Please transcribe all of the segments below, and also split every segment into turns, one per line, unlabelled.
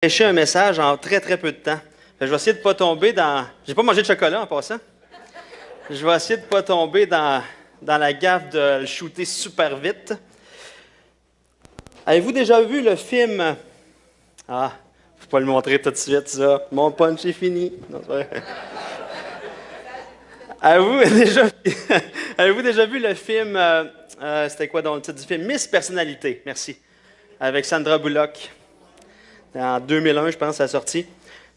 Pêcher un message en très très peu de temps. Je vais essayer de ne pas tomber dans... J'ai pas mangé de chocolat en passant. Je vais essayer de ne pas tomber dans la gaffe de le shooter super vite. Avez-vous déjà vu le film... Ah, faut pas le montrer tout de suite, ça. Mon punch est fini. Non, c'est vrai. Avez-vous déjà vu le film... c'était quoi dans le titre du film? Miss Personnalité, merci. Avec Sandra Bullock. En 2001, je pense, ça a sorti.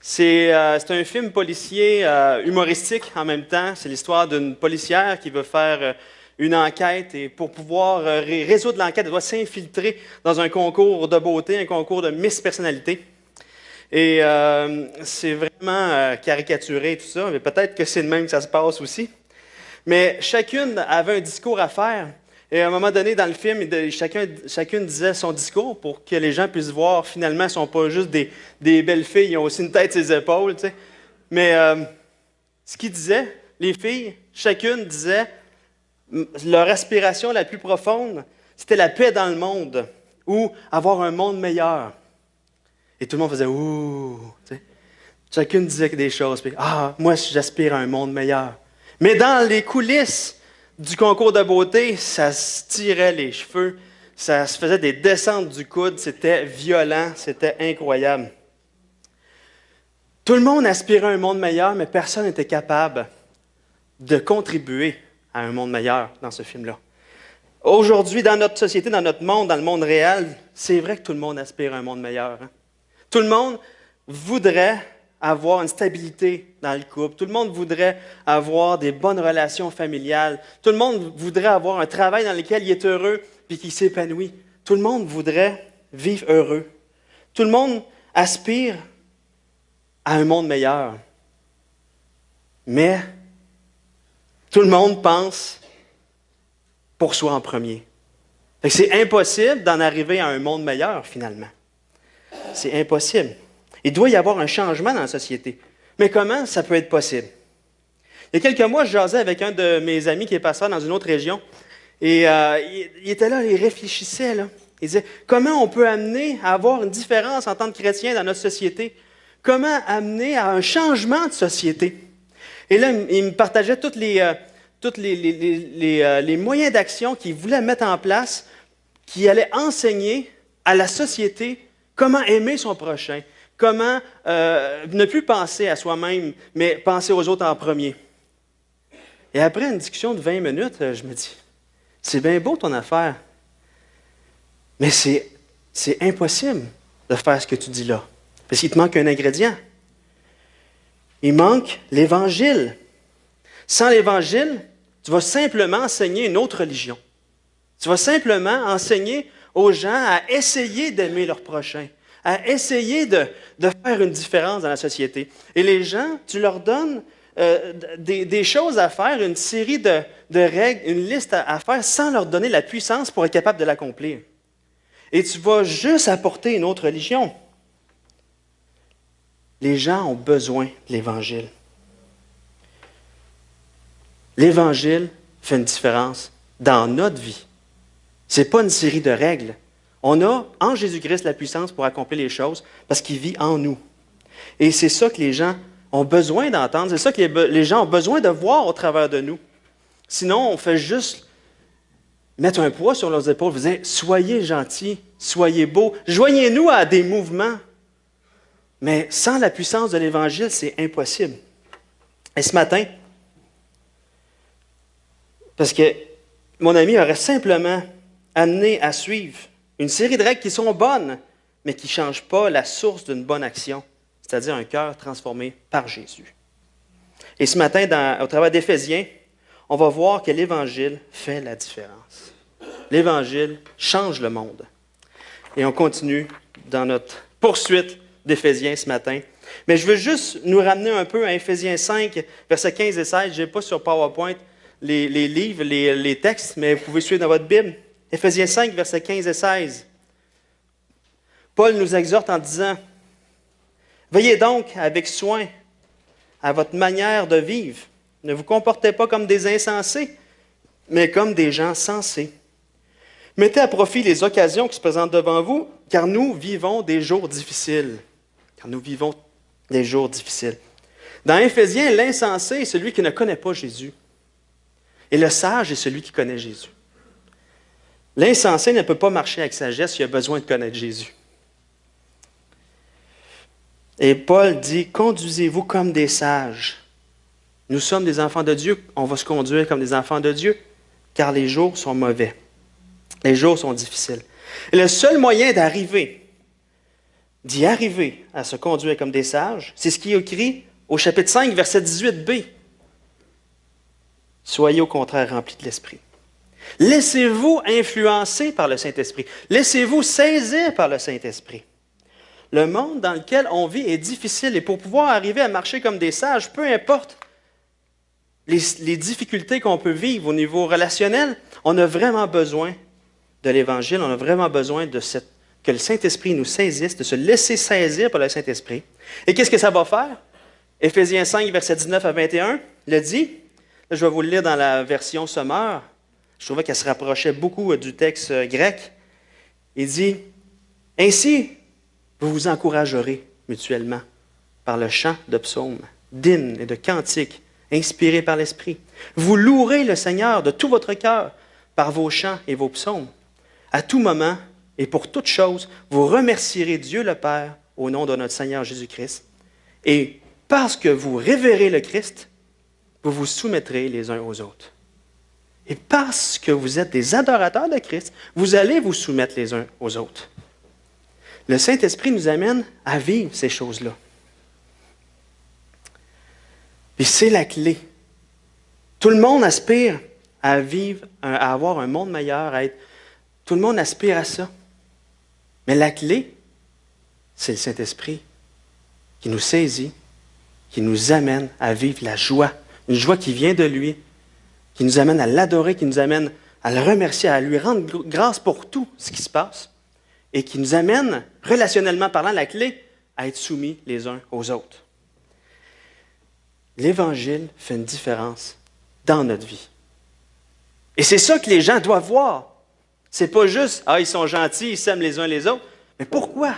C'est un film policier humoristique en même temps. C'est l'histoire d'une policière qui veut faire une enquête et pour pouvoir résoudre l'enquête, elle doit s'infiltrer dans un concours de beauté, un concours de Miss Personnalité. Et c'est vraiment caricaturé tout ça, mais peut-être que c'est de même que ça se passe aussi. Mais chacune avait un discours à faire. Et à un moment donné, dans le film, chacune disait son discours pour que les gens puissent voir, finalement, elles ne sont pas juste des belles filles, ils ont aussi une tête et des épaules, tu sais. Mais ce qu'ils disaient, les filles, chacune disait, leur aspiration la plus profonde, c'était la paix dans le monde, ou avoir un monde meilleur. Et tout le monde faisait « Ouh », tu sais. Chacune disait des choses, puis « Ah, moi, j'aspire à un monde meilleur ». Mais dans les coulisses du concours de beauté, ça se tirait les cheveux, ça se faisait des descentes du coude, c'était violent, c'était incroyable. Tout le monde aspirait à un monde meilleur, mais personne n'était capable de contribuer à un monde meilleur dans ce film-là. Aujourd'hui, dans notre société, dans notre monde, dans le monde réel, c'est vrai que tout le monde aspire à un monde meilleur. Hein? Tout le monde voudrait avoir une stabilité dans le couple. Tout le monde voudrait avoir des bonnes relations familiales. Tout le monde voudrait avoir un travail dans lequel il est heureux et qu'il s'épanouit. Tout le monde voudrait vivre heureux. Tout le monde aspire à un monde meilleur. Mais tout le monde pense pour soi en premier. C'est impossible d'en arriver à un monde meilleur, finalement. C'est impossible. Il doit y avoir un changement dans la société. Mais comment ça peut être possible? Il y a quelques mois, je jasais avec un de mes amis qui est pasteur dans une autre région. Et il était là, il réfléchissait. Là. Il disait, comment on peut amener à avoir une différence en tant que chrétien dans notre société? Comment amener à un changement de société? Et là, il me partageait tous les moyens d'action qu'il voulait mettre en place, qui allaient enseigner à la société comment aimer son prochain. Comment ne plus penser à soi-même, mais penser aux autres en premier. Et après une discussion de 20 minutes, je me dis, c'est bien beau ton affaire, mais c'est impossible de faire ce que tu dis là. Parce qu'il te manque un ingrédient. Il manque l'Évangile. Sans l'Évangile, tu vas simplement enseigner une autre religion. Tu vas simplement enseigner aux gens à essayer d'aimer leur prochain, à essayer de faire une différence dans la société. Et les gens, tu leur donnes des choses à faire, une série de règles, une liste à faire, sans leur donner la puissance pour être capable de l'accomplir. Et tu vas juste apporter une autre religion. Les gens ont besoin de l'Évangile. L'Évangile fait une différence dans notre vie. Ce n'est pas une série de règles. On a en Jésus-Christ la puissance pour accomplir les choses parce qu'il vit en nous. Et c'est ça que les gens ont besoin d'entendre, c'est ça que les gens ont besoin de voir au travers de nous. Sinon, on fait juste mettre un poids sur leurs épaules, vous dire « Soyez gentils, soyez beaux, joignez-nous à des mouvements. » Mais sans la puissance de l'Évangile, c'est impossible. Et ce matin, parce que mon ami aurait simplement amené à suivre une série de règles qui sont bonnes, mais qui ne changent pas la source d'une bonne action, c'est-à-dire un cœur transformé par Jésus. Et ce matin, au travers d'Éphésiens, on va voir que l'Évangile fait la différence. L'Évangile change le monde. Et on continue dans notre poursuite d'Éphésiens ce matin. Mais je veux juste nous ramener un peu à Éphésiens 5, versets 15 et 16. Je n'ai pas sur PowerPoint les livres, les textes, mais vous pouvez suivre dans votre Bible. Éphésiens 5, versets 15 et 16. Paul nous exhorte en disant, « Veillez donc avec soin à votre manière de vivre. Ne vous comportez pas comme des insensés, mais comme des gens sensés. Mettez à profit les occasions qui se présentent devant vous, car nous vivons des jours difficiles. quand nous vivons des jours difficiles. Dans Éphésiens, l'insensé est celui qui ne connaît pas Jésus. Et le sage est celui qui connaît Jésus. L'insensé ne peut pas marcher avec sagesse, il a besoin de connaître Jésus. Et Paul dit, conduisez-vous comme des sages. Nous sommes des enfants de Dieu, on va se conduire comme des enfants de Dieu, car les jours sont mauvais. Les jours sont difficiles. Et le seul moyen d'y arriver à se conduire comme des sages, c'est ce qui est écrit au chapitre 5, verset 18b. Soyez au contraire remplis de l'Esprit. Laissez-vous influencer par le Saint-Esprit. Laissez-vous saisir par le Saint-Esprit. Le monde dans lequel on vit est difficile et pour pouvoir arriver à marcher comme des sages, peu importe les difficultés qu'on peut vivre au niveau relationnel, on a vraiment besoin de l'Évangile, on a vraiment besoin que le Saint-Esprit nous saisisse, de se laisser saisir par le Saint-Esprit. Et qu'est-ce que ça va faire? Éphésiens 5, versets 19 à 21, le dit. Là, je vais vous le lire dans la version Sommeur. Je trouvais qu'elle se rapprochait beaucoup du texte grec. Il dit, « Ainsi, vous vous encouragerez mutuellement par le chant de psaumes, d'hymnes et de cantiques inspirés par l'Esprit. Vous louerez le Seigneur de tout votre cœur par vos chants et vos psaumes. À tout moment et pour toute chose, vous remercierez Dieu le Père au nom de notre Seigneur Jésus-Christ. Et parce que vous révérez le Christ, vous vous soumettrez les uns aux autres. Et parce que vous êtes des adorateurs de Christ, vous allez vous soumettre les uns aux autres. » Le Saint-Esprit nous amène à vivre ces choses-là. Puis c'est la clé. Tout le monde aspire à vivre, à avoir un monde meilleur, tout le monde aspire à ça. Mais la clé, c'est le Saint-Esprit qui nous saisit, qui nous amène à vivre la joie. Une joie qui vient de lui, qui nous amène à l'adorer, qui nous amène à le remercier, à lui rendre grâce pour tout ce qui se passe. Et qui nous amène, relationnellement parlant, la clé, à être soumis les uns aux autres. L'Évangile fait une différence dans notre vie. Et c'est ça que les gens doivent voir. C'est pas juste, ils sont gentils, ils s'aiment les uns les autres. Mais pourquoi?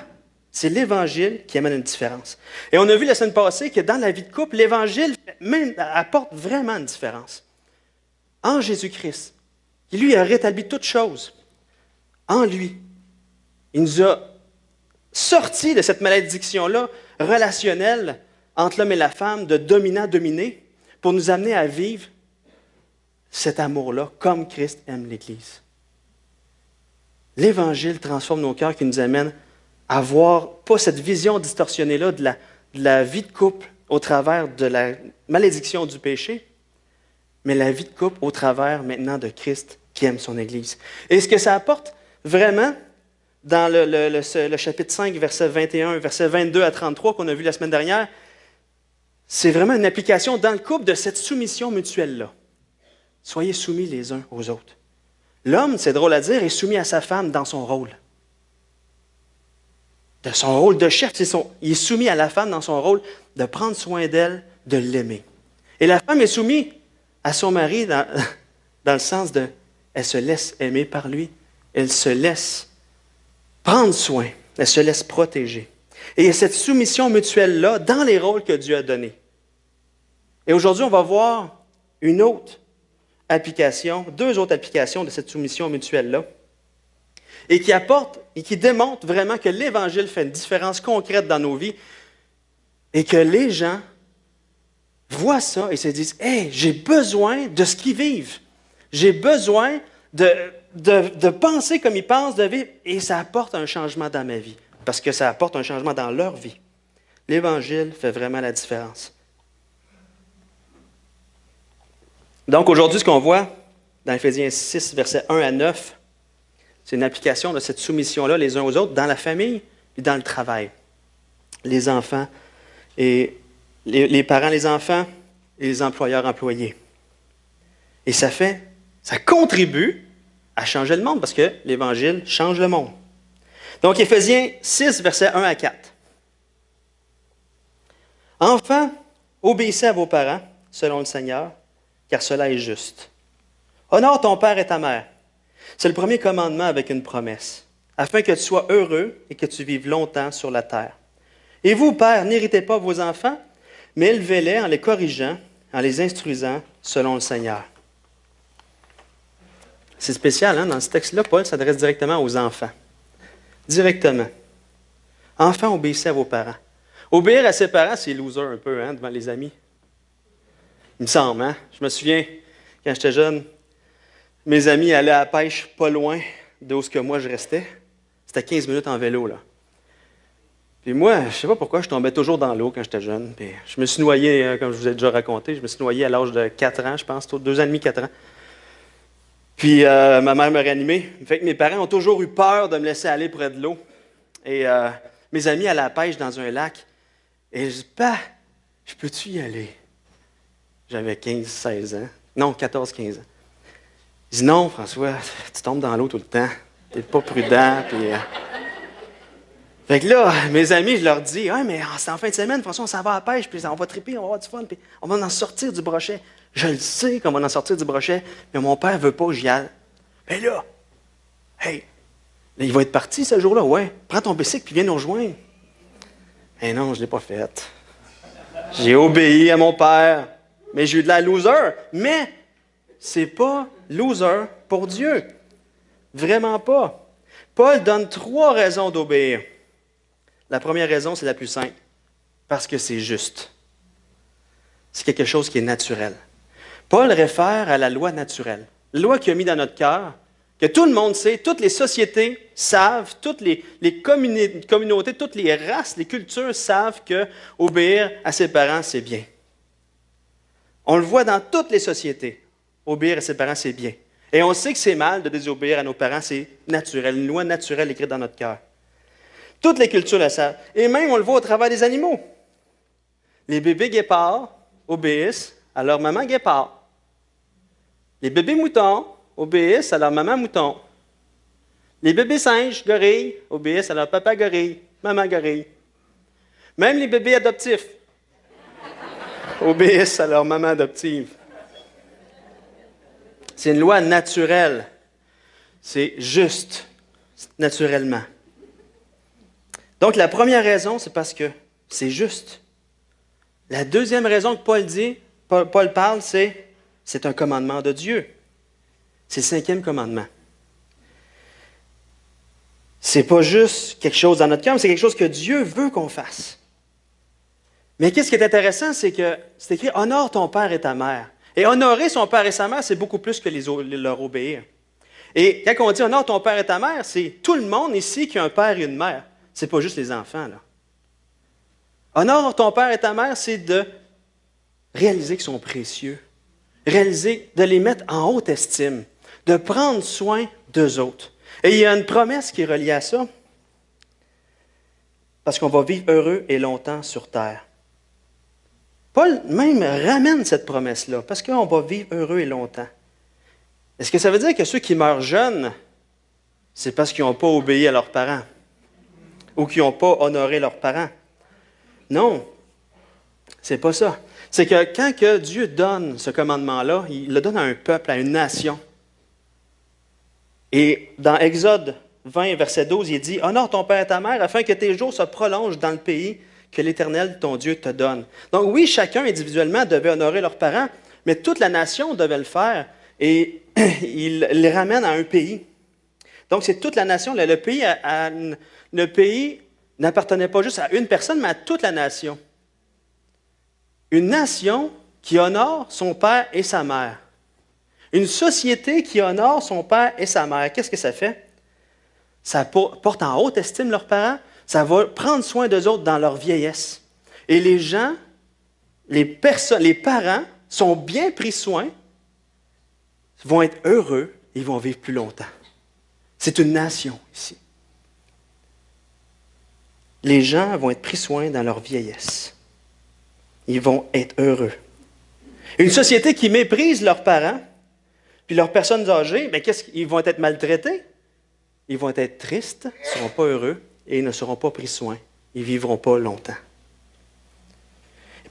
C'est l'Évangile qui amène une différence. Et on a vu la semaine passée que dans la vie de couple, l'Évangile apporte vraiment une différence. En Jésus-Christ, qui lui a rétabli toutes choses, en lui, il nous a sortis de cette malédiction-là relationnelle entre l'homme et la femme, de dominant-dominé, pour nous amener à vivre cet amour-là comme Christ aime l'Église. L'Évangile transforme nos cœurs qui nous amène à voir, pas cette vision distorsionnée-là de la vie de couple au travers de la malédiction du péché, mais la vie de couple au travers maintenant de Christ qui aime son Église. Et ce que ça apporte vraiment, dans le chapitre 5, verset 21, verset 22 à 33 qu'on a vu la semaine dernière, c'est vraiment une application dans le couple de cette soumission mutuelle-là. Soyez soumis les uns aux autres. L'homme, c'est drôle à dire, est soumis à sa femme dans son rôle. De son rôle de chef, il est soumis à la femme dans son rôle de prendre soin d'elle, de l'aimer. Et la femme est soumise à son mari dans le sens de, elle se laisse aimer par lui, elle se laisse prendre soin, elle se laisse protéger. Et il y a cette soumission mutuelle-là dans les rôles que Dieu a donnés. Et aujourd'hui, on va voir une autre application, deux autres applications de cette soumission mutuelle-là, et qui apportent et qui démontrent vraiment que l'Évangile fait une différence concrète dans nos vies et que les gens voient ça et se disent « Hey, j'ai besoin de ce qu'ils vivent. J'ai besoin de penser comme ils pensent, de vivre. » Et ça apporte un changement dans ma vie parce que ça apporte un changement dans leur vie. L'Évangile fait vraiment la différence. Donc aujourd'hui, ce qu'on voit dans Éphésiens 6, versets 1 à 9, c'est une application de cette soumission-là les uns aux autres dans la famille et dans le travail. Les enfants et les parents, les enfants et les employeurs, employés. Et ça contribue à changer le monde parce que l'Évangile change le monde. Donc Éphésiens 6, versets 1 à 4. Enfants, obéissez à vos parents selon le Seigneur, car cela est juste. Honore ton père et ta mère. C'est le premier commandement avec une promesse, afin que tu sois heureux et que tu vives longtemps sur la terre. Et vous, pères, n'irritez pas vos enfants, mais élevez-les en les corrigeant, en les instruisant selon le Seigneur. C'est spécial, hein? Dans ce texte-là, Paul s'adresse directement aux enfants. Directement. Enfants, obéissez à vos parents. Obéir à ses parents, c'est loser un peu, hein, devant les amis. Il me semble, hein? Je me souviens, quand j'étais jeune, mes amis allaient à la pêche pas loin d'où que moi je restais. C'était 15 minutes en vélo, là. Puis moi, je ne sais pas pourquoi, je tombais toujours dans l'eau quand j'étais jeune. Puis je me suis noyé, comme je vous ai déjà raconté, je me suis noyé à l'âge de 4 ans, je pense, 2 ans et demi, 4 ans. Puis ma mère m'a réanimé. Fait que mes parents ont toujours eu peur de me laisser aller près de l'eau. Et mes amis allaient à la pêche dans un lac. Et je dis, bah, je peux-tu y aller? J'avais 15, 16 ans. Non, 14, 15 ans. Je dis, non, François, tu tombes dans l'eau tout le temps. Tu n'es pas prudent. Puis, Fait que là, mes amis, je leur dis, ah, mais c'est en fin de semaine, François, on s'en va à la pêche, puis on va triper, on va avoir du fun, puis on va en sortir du brochet. Je le sais qu'on va en sortir du brochet, mais mon père ne veut pas que j'y aille. Mais là, hey, il va être parti ce jour-là, ouais. Prends ton bicycle, puis viens nous rejoindre. Mais non, je ne l'ai pas fait. J'ai obéi à mon père, mais j'ai eu de la loser. Mais c'est pas loser pour Dieu. Vraiment pas. Paul donne 3 raisons d'obéir. La première raison, c'est la plus simple. Parce que c'est juste. C'est quelque chose qui est naturel. Paul réfère à la loi naturelle. La loi qu'il a mis dans notre cœur, que tout le monde sait, toutes les sociétés savent, toutes les communautés, toutes les races, les cultures savent que obéir à ses parents, c'est bien. On le voit dans toutes les sociétés. Obéir à ses parents, c'est bien. Et on sait que c'est mal de désobéir à nos parents, c'est naturel, une loi naturelle écrite dans notre cœur. Toutes les cultures le savent. Et même, on le voit au travers des animaux. Les bébés guépards obéissent à leur maman guépard. Les bébés moutons obéissent à leur maman mouton. Les bébés singes, gorilles, obéissent à leur papa gorille, maman gorille. Même les bébés adoptifs obéissent à leur maman adoptive. C'est une loi naturelle. C'est juste, naturellement. Donc, la première raison, c'est parce que c'est juste. La deuxième raison que Paul parle, c'est un commandement de Dieu. C'est le 5e commandement. C'est pas juste quelque chose dans notre cœur, mais c'est quelque chose que Dieu veut qu'on fasse. Mais qu'est-ce qui est intéressant, c'est que c'est écrit « Honore ton père et ta mère ». Et honorer son père et sa mère, c'est beaucoup plus que leur obéir. Et quand on dit « Honore ton père et ta mère », c'est tout le monde ici qui a un père et une mère. C'est pas juste les enfants, là. Honore ton père et ta mère, c'est de réaliser qu'ils sont précieux, réaliser, de les mettre en haute estime, de prendre soin d'eux autres. Et il y a une promesse qui est reliée à ça, parce qu'on va vivre heureux et longtemps sur terre. Paul même ramène cette promesse-là, parce qu'on va vivre heureux et longtemps. Est-ce que ça veut dire que ceux qui meurent jeunes, c'est parce qu'ils n'ont pas obéi à leurs parents ou qu'ils n'ont pas honoré leurs parents? Non, c'est pas ça. C'est que quand que Dieu donne ce commandement-là, il le donne à un peuple, à une nation. Et dans Exode 20, verset 12, il dit « Honore ton père et ta mère afin que tes jours se prolongent dans le pays que l'Éternel, ton Dieu, te donne. » Donc oui, chacun individuellement devait honorer leurs parents, mais toute la nation devait le faire. Et il les ramène à un pays. Donc c'est toute la nation. Le pays n'appartenait pas juste à une personne, mais à toute la nation. Une nation qui honore son père et sa mère. Une société qui honore son père et sa mère. Qu'est-ce que ça fait? Ça porte en haute estime leurs parents. Ça va prendre soin d'eux autres dans leur vieillesse. Et les gens, les parents sont bien pris soin, vont être heureux et vont vivre plus longtemps. C'est une nation ici. Les gens vont être pris soin dans leur vieillesse. Ils vont être heureux. Une société qui méprise leurs parents, puis leurs personnes âgées, bien, ils vont être maltraités. Ils vont être tristes, ils ne seront pas heureux et ils ne seront pas pris soin. Ils ne vivront pas longtemps.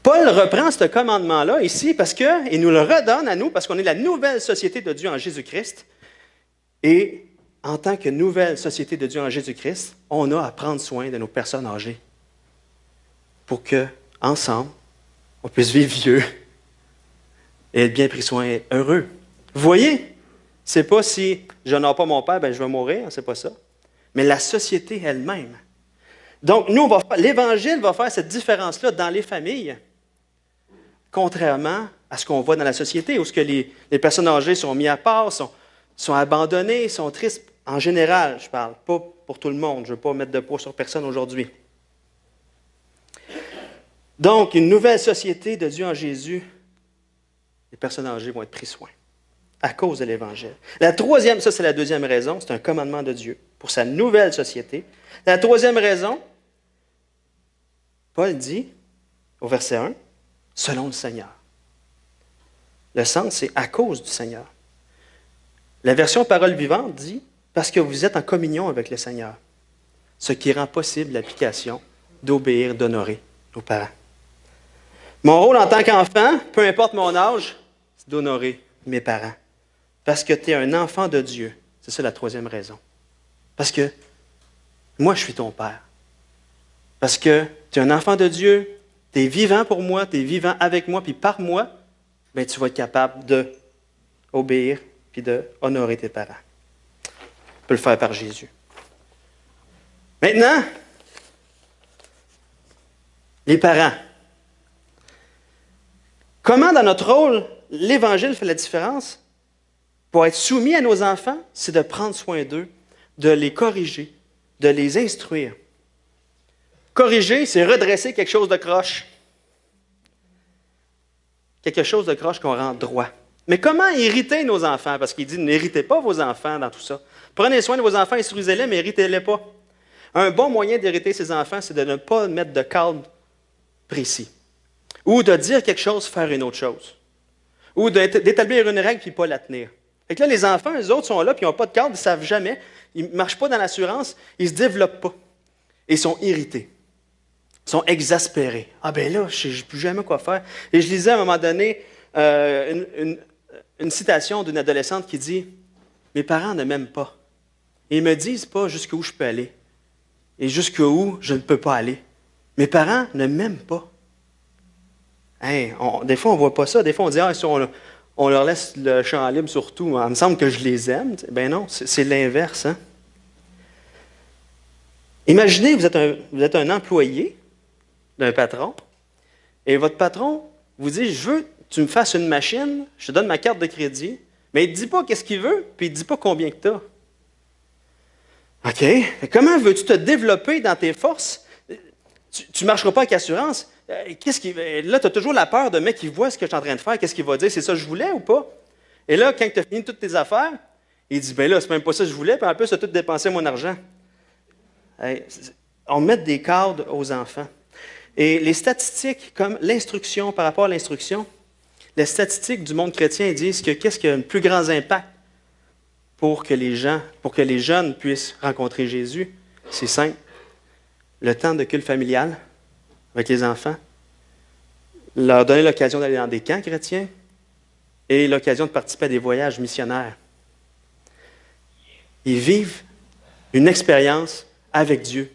Paul reprend ce commandement-là ici parce qu'il nous le redonne à nous, parce qu'on est la nouvelle société de Dieu en Jésus-Christ. Et en tant que nouvelle société de Dieu en Jésus-Christ, on a à prendre soin de nos personnes âgées. pour que, ensemble, on puisse vivre vieux et être bien pris soin et heureux. Vous voyez? C'est pas si je n'honore pas mon père, ben je vais mourir, c'est pas ça. Mais la société elle-même. Donc, nous, l'Évangile va faire cette différence-là dans les familles, contrairement à ce qu'on voit dans la société, où ce que les personnes âgées sont mises à part, sont abandonnées, sont tristes. En général, je parle, pas pour tout le monde. Je ne veux pas mettre de poids sur personne aujourd'hui. Donc, une nouvelle société de Dieu en Jésus, les personnes âgées vont être prises soin à cause de l'Évangile. La troisième, ça c'est la deuxième raison, c'est un commandement de Dieu pour sa nouvelle société. La troisième raison, Paul dit au verset 1, selon le Seigneur. Le sens, c'est à cause du Seigneur. La version Parole vivante dit, parce que vous êtes en communion avec le Seigneur, ce qui rend possible l'application d'obéir, d'honorer nos parents. Mon rôle en tant qu'enfant, peu importe mon âge, c'est d'honorer mes parents. Parce que tu es un enfant de Dieu. C'est ça la troisième raison. Parce que moi, je suis ton père. Parce que tu es un enfant de Dieu, tu es vivant pour moi, tu es vivant avec moi, puis par moi, ben, tu vas être capable d'obéir puis d'honorer tes parents. Tu peux le faire par Jésus. Maintenant, les parents. Comment, dans notre rôle, l'Évangile fait la différence? Pour être soumis à nos enfants, c'est de prendre soin d'eux, de les corriger, de les instruire. Corriger, c'est redresser quelque chose de croche. Quelque chose de croche qu'on rend droit. Mais comment hériter nos enfants? Parce qu'il dit, n'héritez pas vos enfants dans tout ça. Prenez soin de vos enfants, instruisez-les, mais héritez-les pas. Un bon moyen d'hériter ses enfants, c'est de ne pas mettre de cadre précis. Ou de dire quelque chose, faire une autre chose. Ou d'établir une règle puis pas la tenir. Fait que là, les enfants, eux autres, sont là, puis ils n'ont pas de cadre, ils ne savent jamais, ils ne marchent pas dans l'assurance, ils ne se développent pas. Et ils sont irrités. Ils sont exaspérés. Ah ben là, je ne sais plus jamais quoi faire. Et je lisais à un moment donné une citation d'une adolescente qui dit « Mes parents ne m'aiment pas. Ils ne me disent pas jusqu'où je peux aller et jusqu'où je ne peux pas aller. Mes parents ne m'aiment pas. » Hey, des fois, on ne voit pas ça. Des fois, on dit « Ah, si on leur laisse le champ libre sur tout. Il me semble que je les aime. » Ben non, c'est l'inverse. Hein? Imaginez, vous êtes un employé d'un patron, et votre patron vous dit, je veux que tu me fasses une machine, je te donne ma carte de crédit, mais il ne te dit pas qu'est-ce qu'il veut, puis il ne te dit pas combien que tu as. OK, mais comment veux-tu te développer dans tes forces? Tu ne marcheras pas avec assurance. Là, tu as toujours la peur de mec qui voit ce que je suis en train de faire, qu'est-ce qu'il va dire, c'est ça que je voulais ou pas? Et là, quand tu as fini toutes tes affaires, il dit, ben là, c'est même pas ça que je voulais, puis en plus, tu as tout dépensé mon argent. Hey, on met des cadres aux enfants. Et les statistiques, comme l'instruction, par rapport à l'instruction, les statistiques du monde chrétien disent que qu'est-ce qui a le plus grand impact pour que les jeunes puissent rencontrer Jésus? C'est simple. Le temps de culte familial avec les enfants, leur donner l'occasion d'aller dans des camps chrétiens et l'occasion de participer à des voyages missionnaires. Ils vivent une expérience avec Dieu.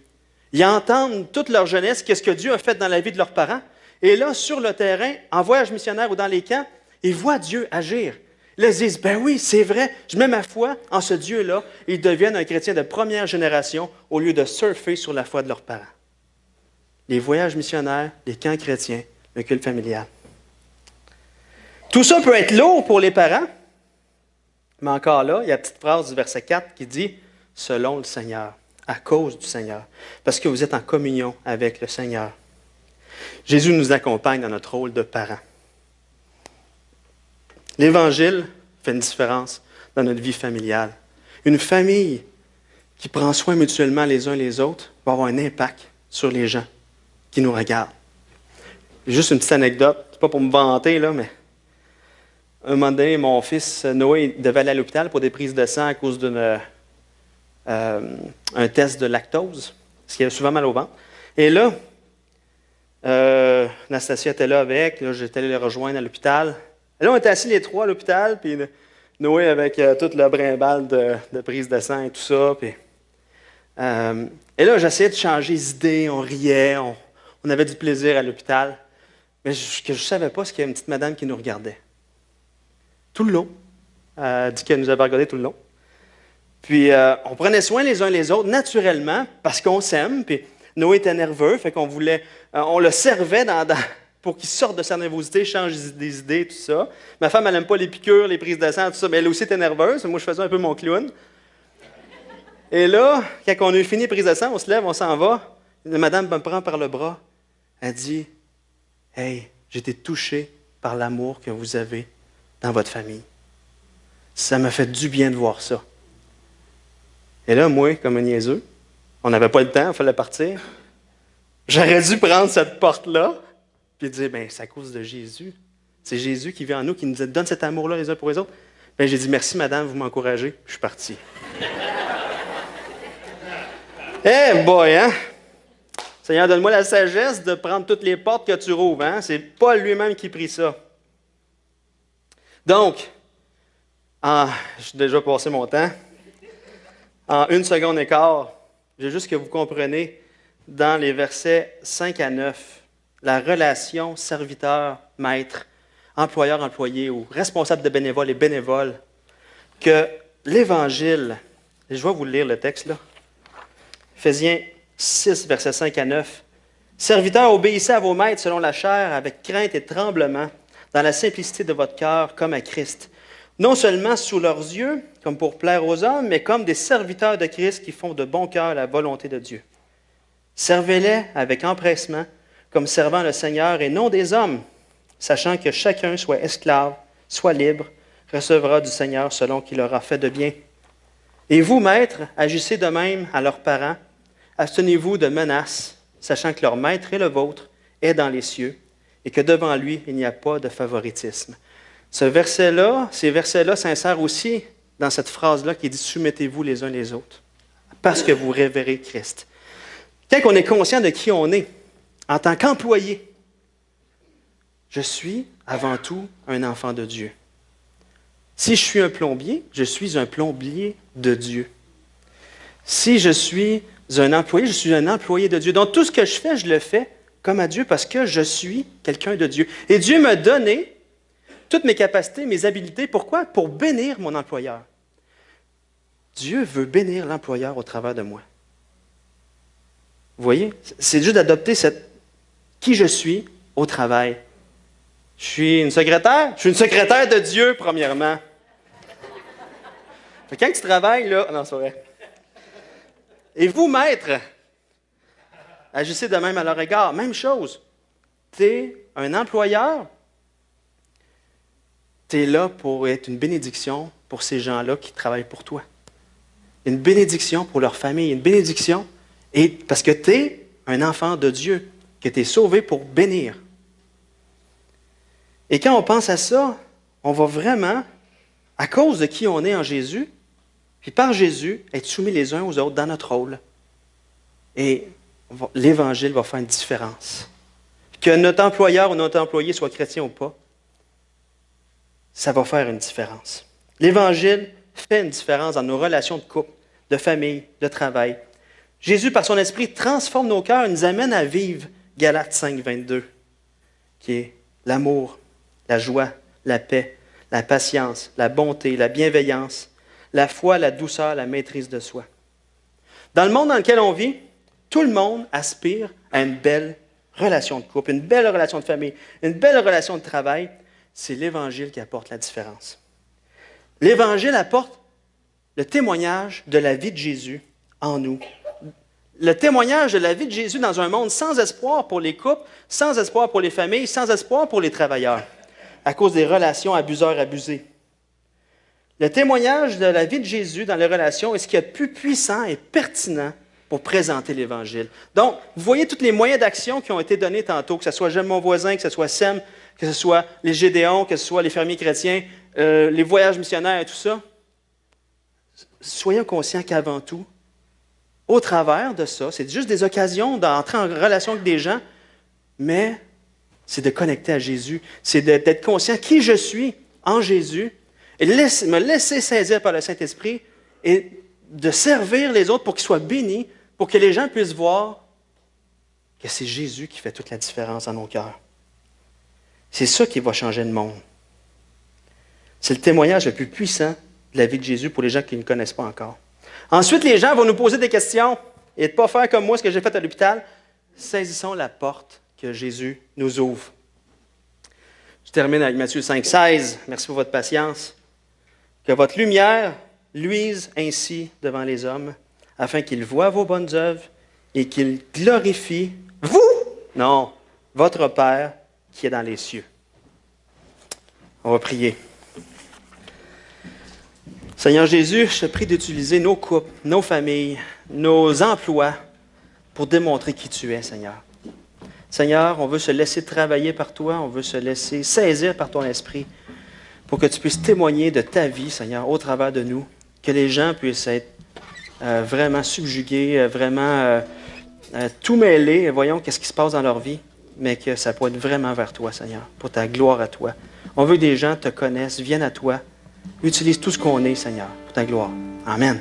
Ils entendent toute leur jeunesse, qu'est-ce que Dieu a fait dans la vie de leurs parents. Et là, sur le terrain, en voyage missionnaire ou dans les camps, ils voient Dieu agir. Là, ils se disent, ben oui, c'est vrai, je mets ma foi en ce Dieu-là. Ils deviennent un chrétien de première génération au lieu de surfer sur la foi de leurs parents. Les voyages missionnaires, les camps chrétiens, le culte familial. Tout ça peut être lourd pour les parents, mais encore là, il y a la petite phrase du verset 4 qui dit « selon le Seigneur ». À cause du Seigneur, parce que vous êtes en communion avec le Seigneur. Jésus nous accompagne dans notre rôle de parents. L'Évangile fait une différence dans notre vie familiale. Une famille qui prend soin mutuellement les uns les autres va avoir un impact sur les gens qui nous regardent. Juste une petite anecdote, c'est pas pour me vanter, là, mais un moment donné, mon fils Noé devait aller à l'hôpital pour des prises de sang à cause un test de lactose, parce qu'il a souvent mal au ventre. Et là, Nastasia était là avec, là, j'étais allé les rejoindre à l'hôpital. Et là, on était assis les trois à l'hôpital, puis Noé avec toute la brimballe de prise de sang et tout ça. Puis, et là, j'essayais de changer les idées, on riait, On avait du plaisir à l'hôpital. Mais ce que je ne savais pas, c'est qu'il y a une petite madame qui nous regardait. Tout le long. Elle a dit qu'elle nous avait regardé tout le long. Puis, on prenait soin les uns les autres, naturellement, parce qu'on s'aime. Puis, Noé était nerveux, fait qu'on voulait... on le servait pour qu'il sorte de sa nervosité, change des idées, tout ça. Ma femme, elle n'aime pas les piqûres, les prises de sang, tout ça, mais elle aussi était nerveuse. Moi, je faisais un peu mon clown. Et là, quand on a eu fini les prises de sang, on se lève, on s'en va. La madame me prend par le bras. Elle dit, « Hey, j'ai été touché par l'amour que vous avez dans votre famille. Ça m'a fait du bien de voir ça. » Et là, moi, comme un niaiseux, on n'avait pas le temps, il fallait partir. J'aurais dû prendre cette porte-là puis dire, bien, c'est à cause de Jésus. C'est Jésus qui vient en nous, qui nous donne cet amour-là les uns pour les autres. Bien, j'ai dit, merci madame, vous m'encouragez. Je suis parti. Eh boy, hein? Seigneur, donne-moi la sagesse de prendre toutes les portes que tu rouvres. Hein? C'est Paul lui-même qui prie ça. Donc, j'ai déjà passé mon temps. En 1 seconde et quart, j'ai juste que vous compreniez dans les versets 5 à 9, la relation serviteur-maître, employeur-employé ou responsable de bénévoles et bénévoles, que l'Évangile, et je vais vous lire le texte là, Éphésiens 6, versets 5 à 9. Serviteurs, obéissez à vos maîtres selon la chair, avec crainte et tremblement, dans la simplicité de votre cœur, comme à Christ. Non seulement sous leurs yeux, comme pour plaire aux hommes, mais comme des serviteurs de Christ qui font de bon cœur la volonté de Dieu. Servez-les avec empressement, comme servant le Seigneur et non des hommes, sachant que chacun, soit esclave, soit libre, recevra du Seigneur selon qu'il aura fait de bien. Et vous, maîtres, agissez de même à leurs parents, abstenez-vous de menaces, sachant que leur maître et le vôtre est dans les cieux, et que devant lui, il n'y a pas de favoritisme. Ces versets-là s'insèrent aussi dans cette phrase-là qui dit « Soumettez-vous les uns les autres, parce que vous révérez Christ ». Quand on est conscient de qui on est, en tant qu'employé, je suis avant tout un enfant de Dieu. Si je suis un plombier, je suis un plombier de Dieu. Si je suis un employé, je suis un employé de Dieu. Donc tout ce que je fais, je le fais comme à Dieu parce que je suis quelqu'un de Dieu. Et Dieu m'a donné toutes mes capacités, mes habiletés. Pourquoi? Pour bénir mon employeur. Dieu veut bénir l'employeur au travers de moi. Vous voyez? C'est juste d'adopter qui je suis au travail. Je suis une secrétaire? Je suis une secrétaire de Dieu, premièrement. Fait que quand tu travailles, là... Non, c'est vrai. Et vous, maître, agissez de même à leur égard. Même chose. Tu es un employeur. Tu es là pour être une bénédiction pour ces gens-là qui travaillent pour toi. Une bénédiction pour leur famille. Une bénédiction... Et parce que tu es un enfant de Dieu, que tu es sauvé pour bénir. Et quand on pense à ça, on va vraiment, à cause de qui on est en Jésus, puis par Jésus, être soumis les uns aux autres dans notre rôle. Et l'Évangile va faire une différence. Que notre employeur ou notre employé soit chrétien ou pas, ça va faire une différence. L'Évangile fait une différence dans nos relations de couple, de famille, de travail. Jésus, par son esprit, transforme nos cœurs et nous amène à vivre Galates 5, 22, qui est l'amour, la joie, la paix, la patience, la bonté, la bienveillance, la foi, la douceur, la maîtrise de soi. Dans le monde dans lequel on vit, tout le monde aspire à une belle relation de couple, une belle relation de famille, une belle relation de travail. C'est l'Évangile qui apporte la différence. L'Évangile apporte le témoignage de la vie de Jésus en nous. Le témoignage de la vie de Jésus dans un monde sans espoir pour les couples, sans espoir pour les familles, sans espoir pour les travailleurs, à cause des relations abuseurs-abusés. Le témoignage de la vie de Jésus dans les relations est ce qu'il y a de plus puissant et pertinent pour présenter l'Évangile. Donc, vous voyez tous les moyens d'action qui ont été donnés tantôt, que ce soit J'aime mon voisin, que ce soit SEM, que ce soit les Gédéons, que ce soit les fermiers chrétiens, les voyages missionnaires et tout ça. Soyons conscients qu'avant tout, au travers de ça, c'est juste des occasions d'entrer en relation avec des gens, mais c'est de connecter à Jésus, c'est d'être conscient qui je suis en Jésus, et me laisser saisir par le Saint-Esprit, et de servir les autres pour qu'ils soient bénis, pour que les gens puissent voir que c'est Jésus qui fait toute la différence dans nos cœurs. C'est ça qui va changer le monde. C'est le témoignage le plus puissant de la vie de Jésus pour les gens qui ne le connaissent pas encore. Ensuite, les gens vont nous poser des questions et de ne pas faire comme moi ce que j'ai fait à l'hôpital. Saisissons la porte que Jésus nous ouvre. Je termine avec Matthieu 5,16. Merci pour votre patience. Que votre lumière luise ainsi devant les hommes, afin qu'ils voient vos bonnes œuvres et qu'ils glorifient vous, non, votre Père qui est dans les cieux. On va prier. Seigneur Jésus, je te prie d'utiliser nos couples, nos familles, nos emplois pour démontrer qui tu es, Seigneur. Seigneur, on veut se laisser travailler par toi, on veut se laisser saisir par ton esprit pour que tu puisses témoigner de ta vie, Seigneur, au travers de nous, que les gens puissent être vraiment subjugués, vraiment tout mêlés, voyons qu'est-ce qui se passe dans leur vie, mais que ça puisse être vraiment vers toi, Seigneur, pour ta gloire à toi. On veut que des gens te connaissent, viennent à toi, utilise tout ce qu'on est, Seigneur, pour ta gloire. Amen.